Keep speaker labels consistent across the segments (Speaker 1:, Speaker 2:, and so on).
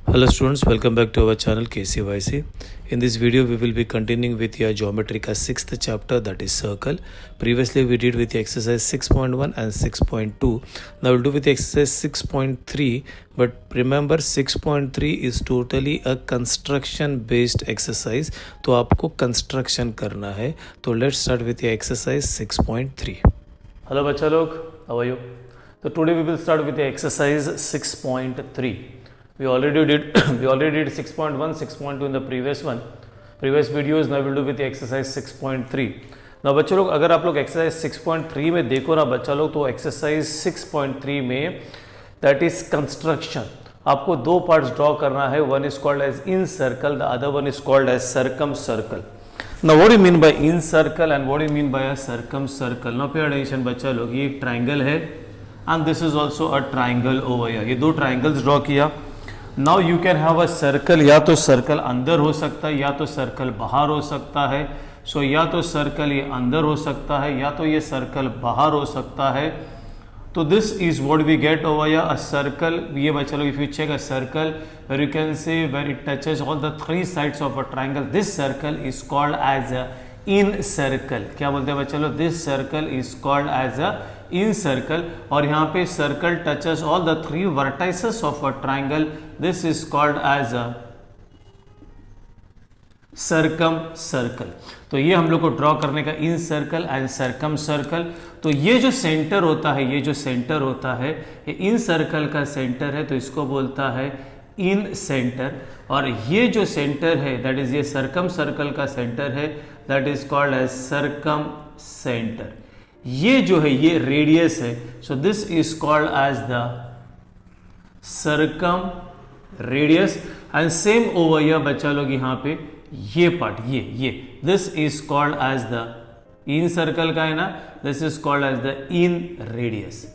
Speaker 1: Hello students, welcome back to our channel KCYC. In this video we will be continuing with your geometry ka 6th chapter, that is circle. Previously we did with the exercise 6.1 and 6.2. Now we'll do with the exercise 6.3, but remember 6.3 is totally a construction based exercise. तो आपको construction करना है. तो let's start with the exercise 6.3. Hello बच्चा लोग, how are you? So today we will start with the exercise 6.3. We already did 6.1, 6.2 in the previous videos. Now we'll do with the exercise 6.3. Now बच्चों लोग, अगर आप लोग exercise 6.3 में देखो ना बच्चा लोग, तो exercise 6.3 में that is construction, आपको दो parts draw करना है. One is called as in circle, the other one is called as circumcircle. Now what do you mean by in circle and what do you mean by a circumcircle? Now pay attention बच्चा लोग, ये एक triangle है and this is also a triangle over here. ये दो triangles draw किया. Now you can have a circle, या तो सर्कल अंदर हो सकता है या तो सर्कल बाहर हो सकता है. सो या तो सर्कल ये अंदर हो सकता है या तो ये सर्कल बाहर हो सकता है. तो this is what we get over या अ सर्कल. ये बच्चा लोग, if you check a circle where you can say where it touches all the three sides of a triangle, this circle is called as a incircle. क्या बोलते हैं बच्चा लोग? This circle is called as a incircle. और यहाँ पे circle touches all the three vertices of a triangle, this is called as a circumcircle. तो ये हम लोग को ड्रॉ करने का incircle and circumcircle. तो ये जो सेंटर होता है, ये जो सेंटर होता है, ये इन सर्कल का सेंटर है, तो इसको बोलता है इन सेंटर. और ये जो सेंटर है दैट इज ये सर्कम सर्कल का सेंटर है, that is called as circumcentre. ये जो है ये रेडियस है, so this is called as the circumradius. And same over here बच्चा लोग, यहाँ पे ये पार्ट ये this is called as the incircle का है ना, this is called as the inradius.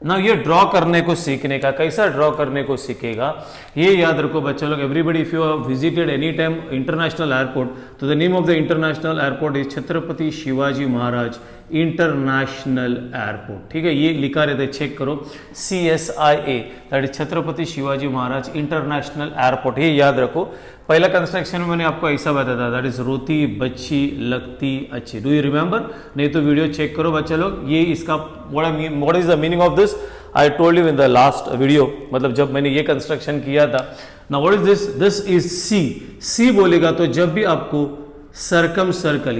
Speaker 1: Now ये ड्रॉ करने को सीखने का, कैसा ड्रॉ करने को सीखेगा ये याद रखो बच्चा लोग. Everybody if you have visited any time international airport, तो the name of the international airport is Chhatrapati Shivaji Maharaj international airport. ठीक है, ये लिखा रहता है, चेक करो, CSIA, that is Chhatrapati Shivaji Maharaj international airport. ये याद रखो. पहला कंस्ट्रक्शन में मैंने आपको ऐसा बताया था, दैट इज रोती बच्ची लगती अच्छी. Do you remember? नहीं तो वीडियो चेक करो बच्चा लोग. ये इसका what is the meaning of this I told you in the last video, मतलब जब मैंने ये कंस्ट्रक्शन किया था. Now what is this? This is C बोलेगा तो जब भी आपको सर्कम सर्कल,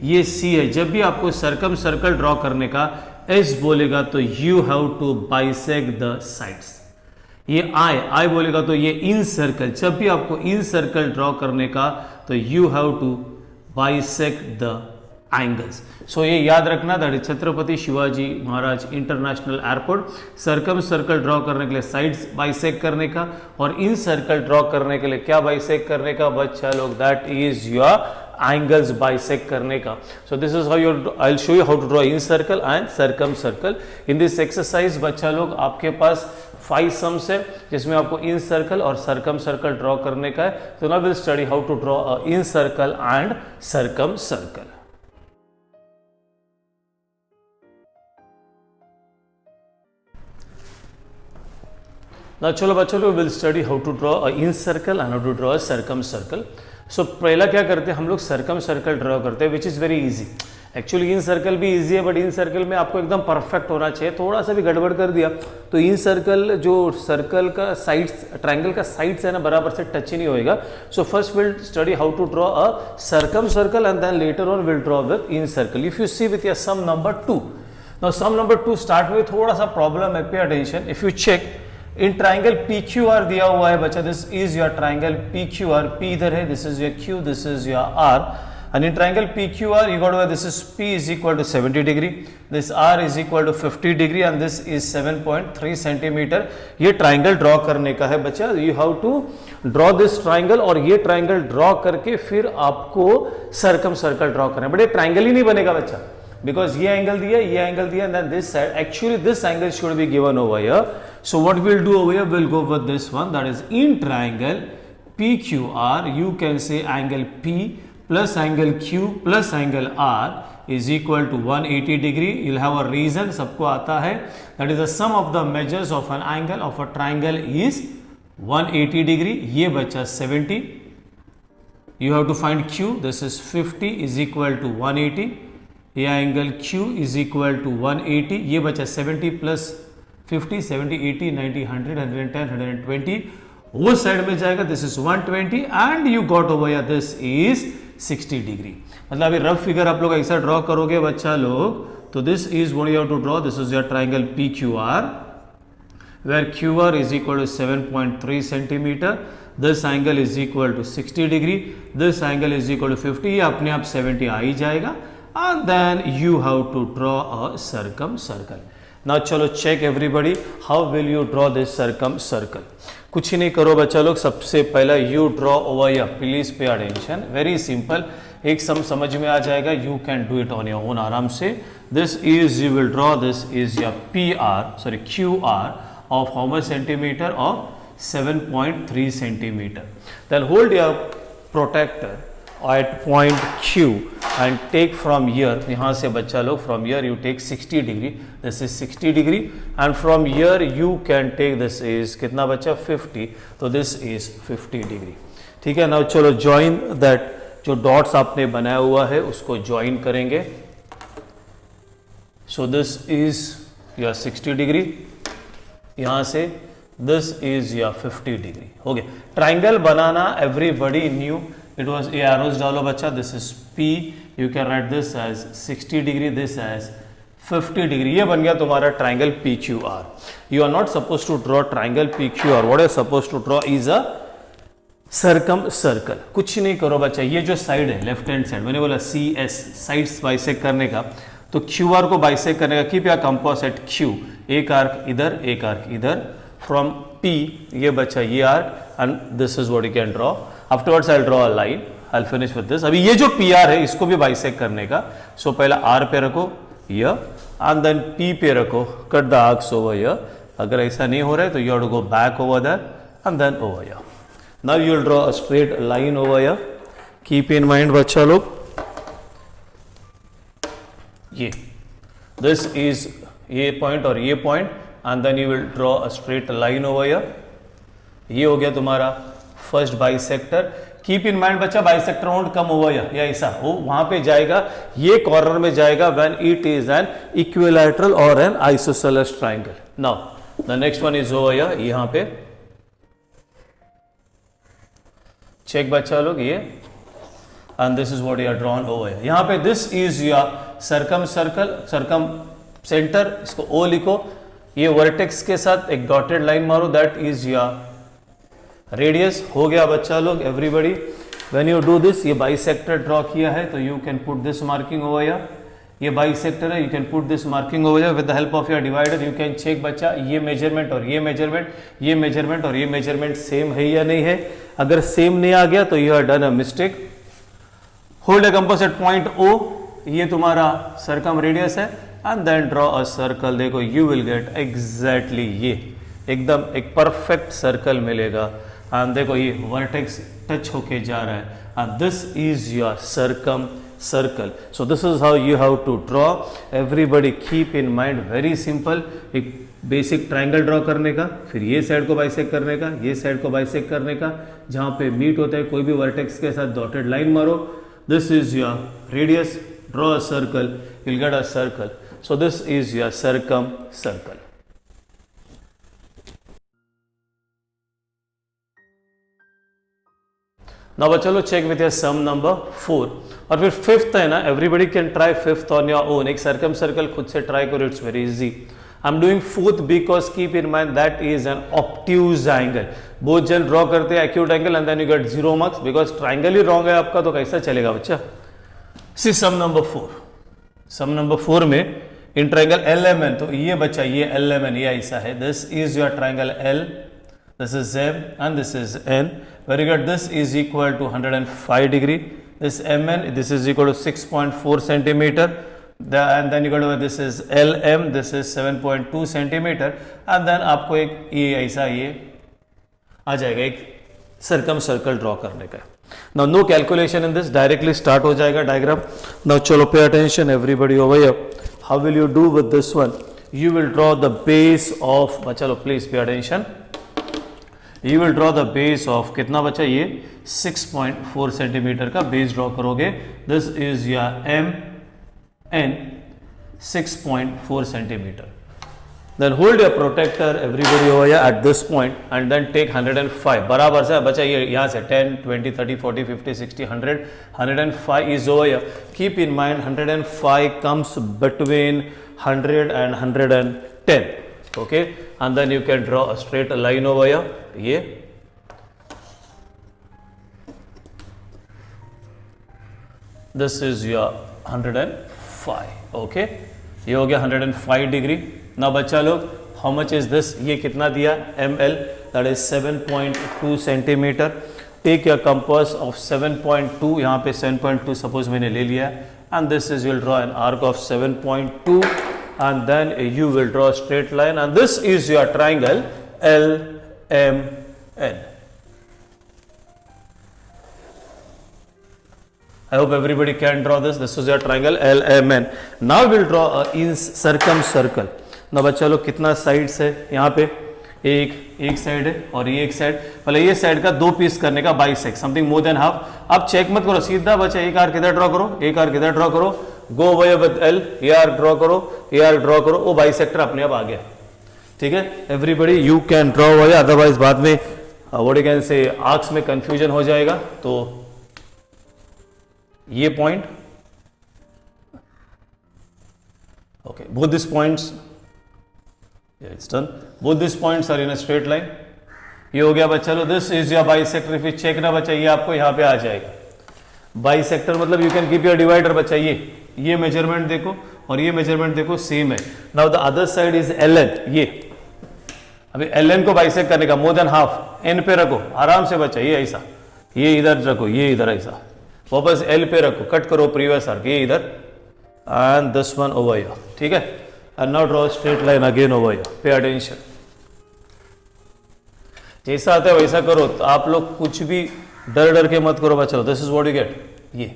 Speaker 1: ये सी है, जब भी आपको सर्कम सर्कल ड्रॉ करने का एस बोलेगा तो you have to bisect the sides. ये आई बोलेगा तो ये इन सर्कल, जब भी आपको इन सर्कल ड्रॉ करने का तो you have to bisect the angles. So ये याद रखना, that is Chhatrapati Shivaji Maharaj international airport. Circumcircle draw करने के लिए साइड्स बाइसेक्ट करने का, और इन सर्कल ड्रॉ करने के लिए क्या बाइसेक्ट करने का बच्चा लोग? That is your angles bisect करने का. So this is how you, I will show you how to draw incircle and circumcircle. In this exercise बच्चा लोग आपके पास 5 सम्स है जिसमें आपको इन सर्कल और सर्कम सर्कल ड्रॉ करने का है. तो now will study how to draw a incircle and circumcircle. ना चलो बच्चों लोग, will study how to draw a incircle and how to draw a circumcircle. So पहला क्या करते हैं हम लोग? सर्कम सर्कल ड्रॉ करते हैं, which is very easy. Actually in circle भी इजी है, बट इन सर्कल में आपको एकदम परफेक्ट होना चाहिए. थोड़ा सा भी गड़बड़ कर दिया तो इन सर्कल, जो सर्कल का साइड्स, ट्राइंगल का साइड्स है ना, बराबर से टच ही नहीं होएगा. So first will study how to draw a circumcircle and then later on will draw with incircle. If you see with your sum number 2. Now sum number 2 start में थोड़ा सा problem है, pay attention. If you check, in triangle PQR दिया हुआ है बच्चा, this is your triangle PQR. P इधर है, this is your Q, this is your R. And in triangle PQR you got where this is P is equal to 70 degree, this R is equal to 50 degree and this is 7.3 centimeter. ये triangle draw करने का है बच्चा. you have to draw this triangle, और ये triangle draw करके फिर आपको सर्कम सर्कल ड्रॉ करना है. बट ये ट्राइंगल ही नहीं बनेगा बच्चा, बिकॉज ये एंगल दिया, ये एंगल दिया, and then this side, actually this angle should be given over here. So what we'll do over here, we'll go with this one, that is in triangle PQR, you can say angle P plus angle Q plus angle R is equal to 180 degree. You'll have a reason, सबको आता है, that is the sum of the measures of an angle of a triangle is 180 degree, ये बचा 70. You have to find Q. This is 50 is equal to 180. ये angle Q is equal to 180. ये बचा 70 plus 50, 70, 80, 90, 100, 110, 120. वो side में जाएगा. This is 120 and you got over here this is 60 degree. मतलब अभी रफ फिगर आप लोग ऐसा ड्रॉ करोगे बच्चा लोग, तो this is what you have to draw. This is your triangle PQR, where QR is equal to 7.3 centimeter. This angle is equal to 60 degree. This angle is equal to 50. ये अपने आप 70 आ ही जाएगा. And then you have to draw a circle. Now चलो check everybody. How will you draw this circle? कुछ ही नहीं करो बच्चा लोग. सबसे पहला you draw over here. Please pay attention. Very simple. एक समझ में आ जाएगा. You can do it on your own आराम से. This is you will draw. This is your QR of how much centimeter? Of 7.3 centimeter. Then hold your protractor at point Q and take from here. यहाँ से बच्चा लोग from here you take 60 degree. This is 60 degree and from here you can take this is कितना बच्चा 50. तो this is 50 degree. ठीक है. now चलो join that जो dots आपने बनाया हुआ है उसको join करेंगे. So this is your 60 degree. यहां से दिस इज या 50 डिग्री. हो गया. ट्राइंगल बनाना everybody knew. It was a arrows डालो बच्चा. This is P. You can write this as 60 degree, this as 50 degree. ये बन गया तुम्हारा triangle PQR. You are not suppose to draw triangle PQR. What are suppose to draw is a circle. कुछ नहीं करो बच्चा. ये जो साइड है लेफ्ट हैंड साइड, मैंने बोला CS साइड्स बाइसेक्ट करने का, तो QR को बाइसेक्ट करने का कीप या कंपास एट Q. एक आर्क इधर, एक आर्क इधर. फ्रॉम P ये बचा ये arc and this is what you can draw. Afterwards I will draw a line. I will finish with this. अभी ये जो PR है इसको भी बाइसेक्ट करने का. सो पहला R पे रखो ये एंड देन P पे रखो. Cut the arcs over here. अगर ऐसा नहीं हो रहा है तो you have to go back over that and then over here. Now you will draw a straight line over here. Keep in mind बच्चा लोग ये दिस इज ये पॉइंट और ये point and then you will draw a straight line over here. ये हो गया तुम्हारा first bisector. Keep in mind बच्चा bisector won't come over here. या ऐसा वो वहां पे जाएगा, ये कॉर्नर में जाएगा when it is an equilateral और an isosceles triangle. Now the next one is over here. यहां पे चेक बच्चा लोग ये and this is what you are drawn over here. यहां पे this is your circumcentre. इसको O लिखो. ये वर्टेक्स के साथ एक डॉटेड लाइन मारो. That is your radius. हो गया बच्चा लोग everybody. When you do this, ये बाइसेक्टर ड्रॉ किया है तो you can put this marking over here. ये बाइसेक्टर है, you can put this marking over here with the help of your divider. You can check बच्चा ये measurement और ये मेजरमेंट, ये मेजरमेंट और ये मेजरमेंट सेम है या नहीं है. अगर सेम नहीं आ गया तो you have done a mistake. Hold a compass at point O. ये तुम्हारा सर्कम रेडियस है and then draw a circle. देखो यू विल गेट एग्जैक्टली ये एकदम एक परफेक्ट सर्कल मिलेगा. एंड देखो ये वर्टेक्स टच होके जा रहा है and this is your circumcircle. So this is how you have to draw. Everybody keep in mind very simple. एक बेसिक ट्राइंगल ड्रॉ करने का, फिर ये साइड को बाइसेक्ट करने का, ये साइड को बाइसेक्ट करने का. जहां पे मीट होता है कोई भी वर्टेक्स के साथ डॉटेड लाइन मारो. This is your radius. Draw a circle, you'll get a circle. So this is your circle. Now चलो check with your sum number 4. और फिर फिफ्थ है ना, everybody can try fifth on your own. एक circle खुद से try करो, it's very easy. I'm doing fourth because keep in mind that is an obtuse angle. बहुत जन ड्रॉ करते हैं acute angle and then you get 0 marks because triangle he wrong है आपका, तो कैसा चलेगा बच्चा. सी सम नंबर 4. सम नंबर 4 में इन ट्राइंगल LMN, तो ये बच्चा ये LMN ये ऐसा है. This is your triangle L, this is M and this is N. Very good. This is equal to 105 degree. दिस MN, this is equal to 6.4 centimetre. And then equal to this is LM, this is 7.2 centimetre. And then आपको एक ये ऐसा ये आ जाएगा एक circle draw करने का. Now no calculation in this, directly start हो जाएगा diagram. Now चलो pay attention everybody over here. How will you do with this one? You will draw the base of, चलो please pay attention. You will draw the base of कितना बचा ये 6.4 centimetre का base draw करोगे. This is your M N 6.4 centimetre. Then hold your protector everybody over here at this point and then take 105 बराबर से बचा ये यहाँ से 10, 20, 30, 40, 50, 60, 100, 105 is over here. Keep in mind 105 comes between 100 and 110. Okay, and then you can draw a straight line over here. ये this is your 105. Okay, ये हो गया 105 डिग्री. ना बच्चा लोग हाउ मच इज दिस, ये कितना दिया ml, that is 7.2 centimetre. Take your compass of 7.2, यहाँ पे 7.2 सपोज मैंने ले लिया and this is, you will draw an arc of 7.2 and then you will draw straight line and this is your triangle LMN. I hope everybody can draw this. This is your triangle LMN. Now we'll draw a circumcircle. ना बच्चा लोग कितना sides है यहाँ पे, एक side है और ये एक साइड. पहले ये साइड का 2 पीस करने का bisect, something more than half. अब चेक मत करो, सीधा बच्चा एक आर्क इधर ड्रॉ करो, एक आर्क इधर ड्रॉ करो, गो अवे विद L, ये आर्क ड्रॉ करो, ये आर्क ड्रॉ करो, वो बाइसेक्टर अपने आप आ गया. ठीक है everybody, you can draw away, otherwise बाद में व्हाट यू कैन से आर्क्स में कंफ्यूजन हो जाएगा. तो ये point, okay, both this points, it's done. Both these points are in a straight line. ये हो गया बच्चा लो. This is your bisector. If you check ना बच्चा, ये आपको यहाँ पे आ जाएगा. बाइसेक्टर मतलब you can keep your divider बच्चा. ये मेजरमेंट देखो और ये मेजरमेंट देखो सेम है. Now the other side is LN. ये अभी LN को बाइसेक्ट करने का मोर देन हाफ N पे रखो आराम से बच्चा. ये ऐसा, ये इधर रखो, ये इधर ऐसा, वापस L पे रखो, कट करो प्रीवियस आर्क, ये इधर and this one over here. ठीक है, and now draw a straight line again over here. Pay attention. जैसा आता है वैसा करो. तो आप लोग कुछ भी डर के मत करो बच्चों. This is what you get. ये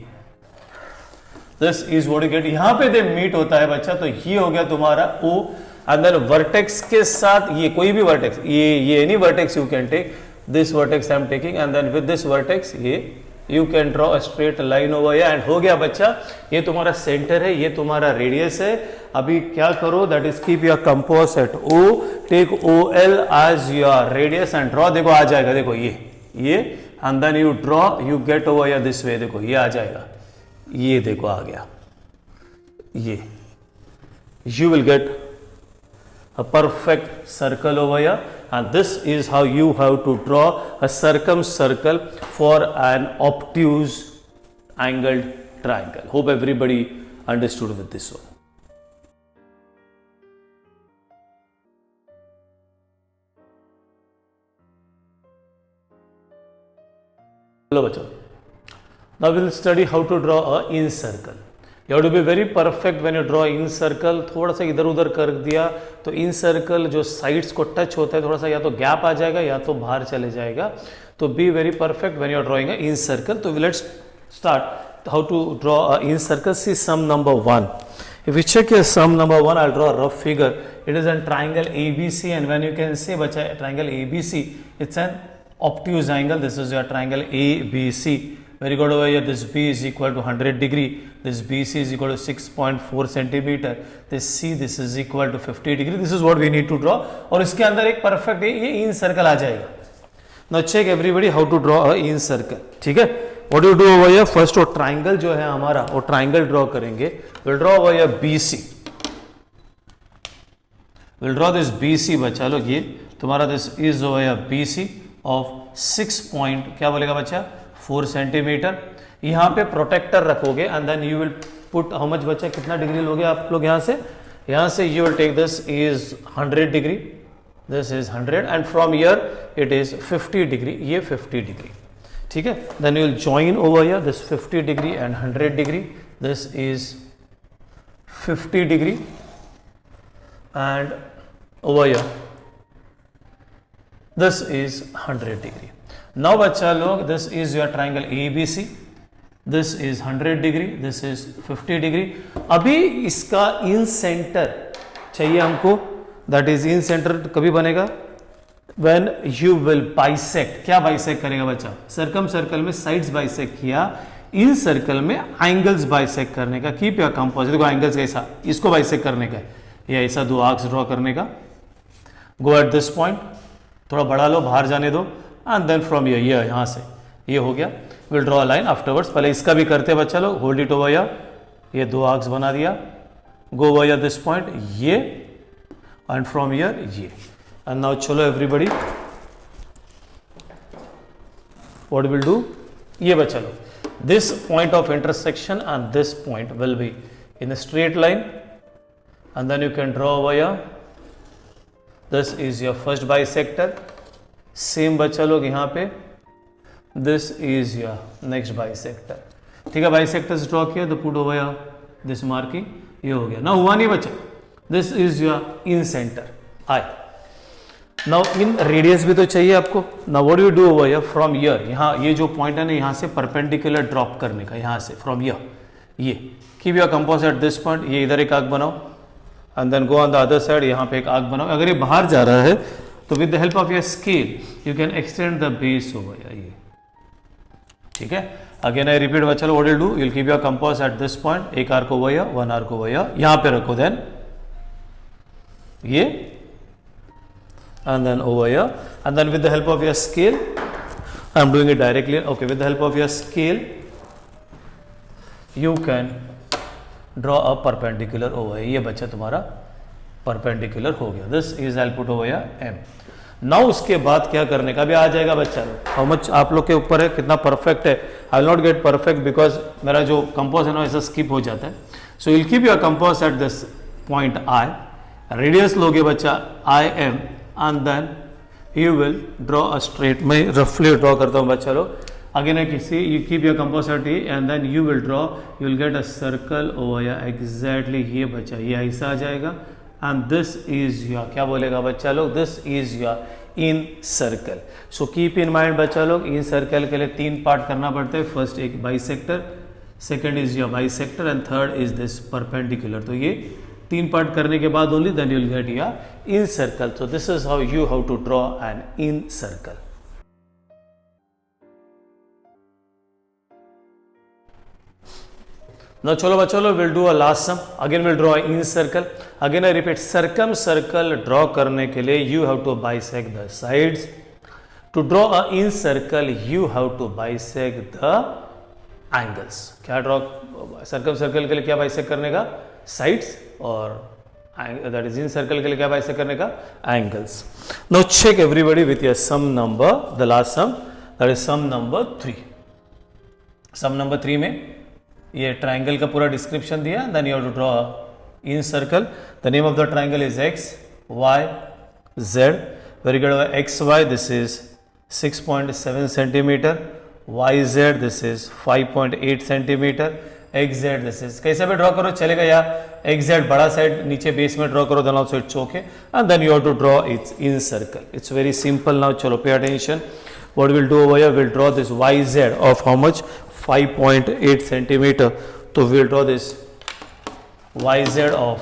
Speaker 1: this is what you get. यहाँ पे दे मीट होता है बच्चा. तो ये हो गया तुम्हारा O एंड देन वर्टेक्स के साथ ये कोई भी वर्टेक्स, ये any vertex you can take. This vertex I am taking and then with this vertex ये you can draw a straight line over here and हो गया बच्चा. ये तुम्हारा सेंटर है, ये तुम्हारा रेडियस है. अभी क्या करो, that is keep your compass at O, take OL as your radius and draw. देखो आ जाएगा, देखो ये and then you draw, you get over here this way. देखो ये आ जाएगा, ये देखो आ गया. ये you will get a perfect circle over here, and this is how you have to draw a circumcircle for an obtuse angled triangle. Hope everybody understood with this one. Hello bachcho. Now we will study how to draw a incircle. You have to be very perfect when you draw incircle. थोड़ा सा इधर उधर कर दिया तो incircle जो sides को touch होता है थोड़ा सा या तो गैप आ जाएगा या तो बाहर चले जाएगा. तो be very perfect when you are drawing a incircle. तो let's start how to draw a incircle. See sum number 1. If you check your sum number 1, I'll draw a rough figure. It is a triangle ABC, and when you can say bacha triangle ABC, it's an obtuse angle. This is your triangle ABC. Very good over here. This B is equal to 100 degree. This BC is equal to 6.4 centimeter. This C, this is equal to 50 degree. This is what we need to draw. और इसके अंदर एक perfect ये incircle आ जाएगा. Now check everybody how to draw a incircle. ठीक है? What do you do over here? First वो triangle जो है हमारा वो triangle draw करेंगे. We'll draw over here BC. We'll draw this BC बच्चा लोग. ये तुम्हारा this is over here BC of 6 point क्या बोलेगा बच्चा 4 सेंटीमीटर. यहाँ पे प्रोटेक्टर रखोगे and then you will put how much बच्चा कितना डिग्री लोगे आप लोग यहाँ से you will take this is 100 degree, this is 100 and from here it is 50 degree, ये 50 डिग्री. ठीक है, then you will join over here this 50 degree and 100 degree. This is 50 degree and over here this is 100 degree. Now बच्चा लोग this is your triangle ABC. This is 100 degree. This is 50 degree. अभी इसका in center चाहिए हमको. That is in center कभी बनेगा when you will bisect, क्या bisect करेगा बच्चा? सर्कम सर्कल में साइड्स बाइसेक्ट किया, इन सर्कल में एंगल्स बाइसेक्ट करने का. Keep your compose. देखो एंगल्स कैसा, इसको बाइसेक्ट करने का है, या ऐसा दो आर्क्स ड्रॉ करने का. गो एट दिस पॉइंट, थोड़ा बढ़ा लो, बाहर जाने दो, एंड देन फ्रॉम ये यहाँ से ये हो गया. Will draw a line afterwards. पहले इसका भी करते हैं बच्चा लोग. होल्ड इट ओवर हियर, ये दो आर्क्स बना दिया. Go over here this point, ये, एंड फ्रॉम हियर ये. एंड नाउ चलो एवरीबॉडी, व्हाट विल डू, ये बच्चा लोग, this point of intersection and this point will be in a straight line, and then you can draw over here. This is your first bisector. Same बच्चा लोग यहाँ पे, this is your next bisector. ठीक है, bisectors draw किया, तो put over here this marking, ये हो गया ना. हुआ नहीं बच्चा, this is your in center I. Now in radius भी तो चाहिए आपको. Now what you do over here, from here, यहाँ ये जो पॉइंट है ना, यहाँ से परपेंडिकुलर ड्रॉप करने का, यहाँ से फ्रॉम हियर, ये. Keep your compass at this point, ये इधर एक आर्क बनाओ, and then go on the other side, यहाँ पे एक आर्क बनाओ. अगर ये बाहर जा रहा है तो with the help of your scale you can extend the base over here, ये. ठीक है, अगेन आई रिपीट बच्चा, what you do, you will keep your compass at this point, एक arc over here, one arc over here, यहाँ पे रखो, then ये, and then over here, and then with the help of your scale, I am doing it directly. Okay, with the help of your scale you can draw a perpendicular over here. ये बच्चा तुम्हारा perpendicular हो गया. This is I'll put over here M. Now उसके बाद क्या करने का भी आ जाएगा बच्चा. How much आप लोग के ऊपर है, कितना परफेक्ट है. I will not get perfect because मेरा जो कंपोज है ना ऐसा स्किप हो जाता है. So you'll keep your compass at this point I. Radius लोगे बच्चा IM, and then you will draw a straight. मैं roughly draw करता हूँ बच्चा लोग. Again I see, you keep your compass at E, and then you will draw, you will get a circle over here exactly. ये बच्चा ये ऐसा आ जाएगा, and this is your, क्या बोलेगा बच्चा लोग, this is your in circle. So keep in mind बच्चा लोग, in circle के लिए तीन पार्ट करना पड़ता है. फर्स्ट एक bisector, second is your bisector, and third is this perpendicular. तो ये तीन पार्ट करने के बाद only then you will get your incircle. So this is how you how to draw an incircle. Now चलो बच्चों लोग, will do a last sum. Again will draw incircle. Again I repeat, circumcircle draw करने के लिए you have to bisect the sides. To draw a incircle you have to bisect the angles. क्या draw, circumcircle के लिए क्या bisect करने का, sides, और दैट इज इन सर्कल के लिए क्या बाइसेक्ट करने का, angles. Now check everybody with your sum number, the last sum, that is sum number 3. Sum number 3 में ये ट्राइंगल का पूरा डिस्क्रिप्शन दिया. Then you have to draw incircle. The name of the triangle is X Y Z. Very good. X Y this is 6.7 centimetre, Y Z this is 5.8 centimetre, X Z this is, कैसे भी draw करो चलेगा, या x Z बड़ा side नीचे base में draw करो, then also it's okay, and then you have to draw its incircle. It's very simple. Now चलो pay attention. What will do over here, will draw this Y Z of how much, 5.8 centimetre. तो will draw this Y Z of,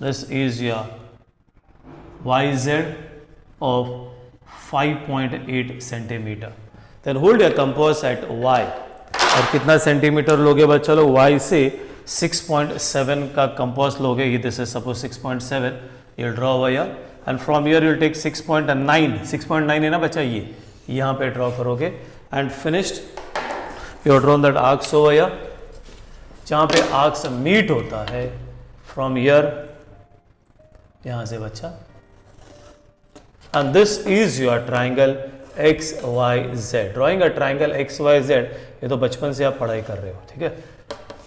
Speaker 1: this is your Y Z of 5.8 centimetre. Then hold your compass at y. और कितना centimetre लोगे बच्चा लोग, y से 6.7 का compass लोगे. ये this is suppose 6.7, you draw over here, and from here you will take 6.9. 6.9 है ना बच्चा, ये यहाँ पे ड्रॉ करोगे, and finished. You drawn that arcs over here, जहाँ पे आर्क्स मीट होता है, फ्रॉम हियर, यहाँ से बच्चा, and this is your triangle X Y Z. Drawing a triangle X Y Z, ये तो बचपन से आप पढ़ाई कर रहे हो, ठीक है.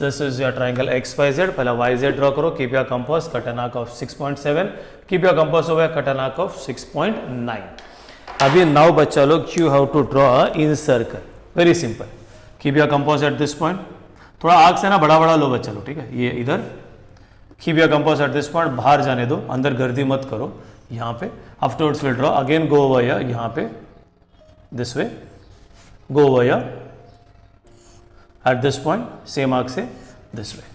Speaker 1: This is your triangle X Y Z. पहला वाई जेड ड्रॉ करो. Keep your compass, cut an arc of 6.7. Keep your compass over, cut an arc of 6.9. अभी नाउ बच्चा लोग, you have to draw incircle. Very simple. Keep your compass at this point. थोड़ा arc से ना बड़ा बड़ा लो बच्चा लोग, ठीक है. ये इधर keep your compass at this point. बाहर जाने दो, अंदर गर्दी मत करो. यहाँ पे afterwards will draw. Again go over here, यहाँ पे this way, go over here at this point, same arc से this way.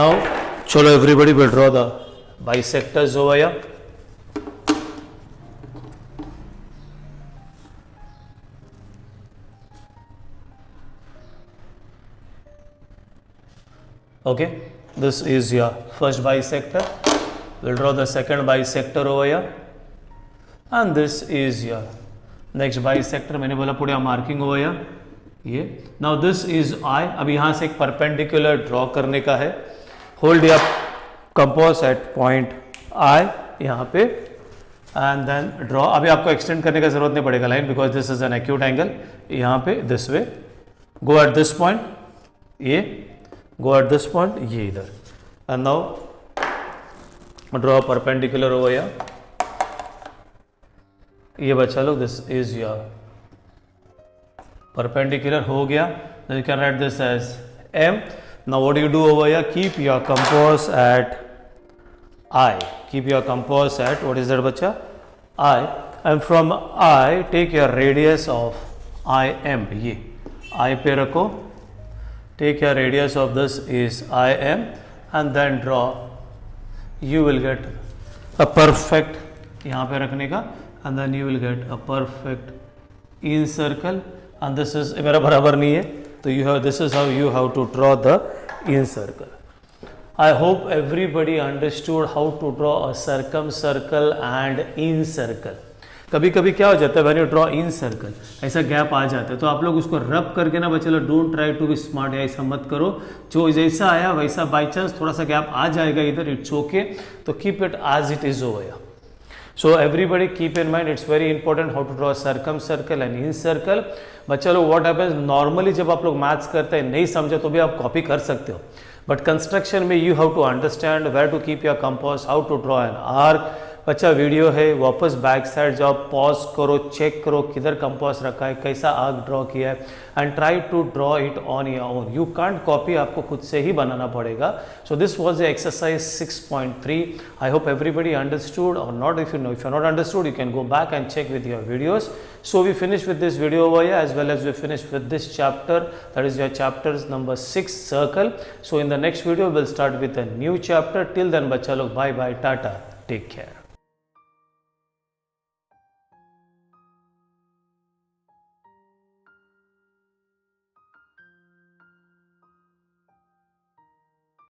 Speaker 1: Now chalo everybody will draw the bisectors over here. Okay, this is your first bisector. We'll draw the second bisector over here, and this is your next bisector. मैंने बोला पुढे marking over here. ये now this is I. अब यहाँ से एक perpendicular draw करने का है. Hold your compass at point I यहाँ पे, एंड देन ड्रॉ. अभी आपको एक्सटेंड करने का जरूरत नहीं पड़ेगा line, because this is an acute angle. यहाँ पे this way, go at this point, ये गो एट दिस पॉइंट, ये इधर, and now draw perpendicular over here. ये बच्चा लोग, दिस इज योर perpendicular हो गया. Then you can write this as M. Now what do you do over here? Keep your compass at I. Keep your compass at, what is that बच्चा? I. And from I take your radius of IM. ये I पे रखो. Take your radius of this is IM and then draw. You will get a perfect, यहाँ पे रखने का, and then you will get a perfect in circle. And this is, मेरा बराबर नहीं है, तो you have, this is how you have to draw the in circle. I hope everybody understood how to draw a circumcircle and in circle. कभी कभी क्या हो जाता है, when you draw in circle, ऐसा गैप आ जाता है, तो आप लोग उसको रब करके ना बच्चे लोग, don't try to be smart, या ऐसा मत करो. जो जैसा आया वैसा, बाई चांस थोड़ा सा गैप आ जाएगा इधर, इट्स ओके, तो keep it as it is over. So everybody keep in mind, it's very important how to draw a circumcircle and incircle. बच्चा लोग, what happens normally जब आप लोग मैथ्स करते हैं, नहीं समझा तो भी आप कॉपी कर सकते हो, बट कंस्ट्रक्शन में you have to understand where to keep your compass, how to draw an arc. बच्चा वीडियो है, वापस बैक साइड जाओ, पॉज करो, चेक करो किधर कंपास रखा है, कैसा आर्क ड्रॉ किया है, and try to draw it on your own. You can't copy, आपको खुद से ही बनाना पड़ेगा. So this was the exercise 6.3. I hope everybody understood और not. If you not understood, you can go back and check with your videos. So we finish with this video over here, as well as we finish with this chapter, that is your chapters number 6, circle. So in the next video we'll start with a new chapter. Till then bachcha log, bye bye, tata, take care.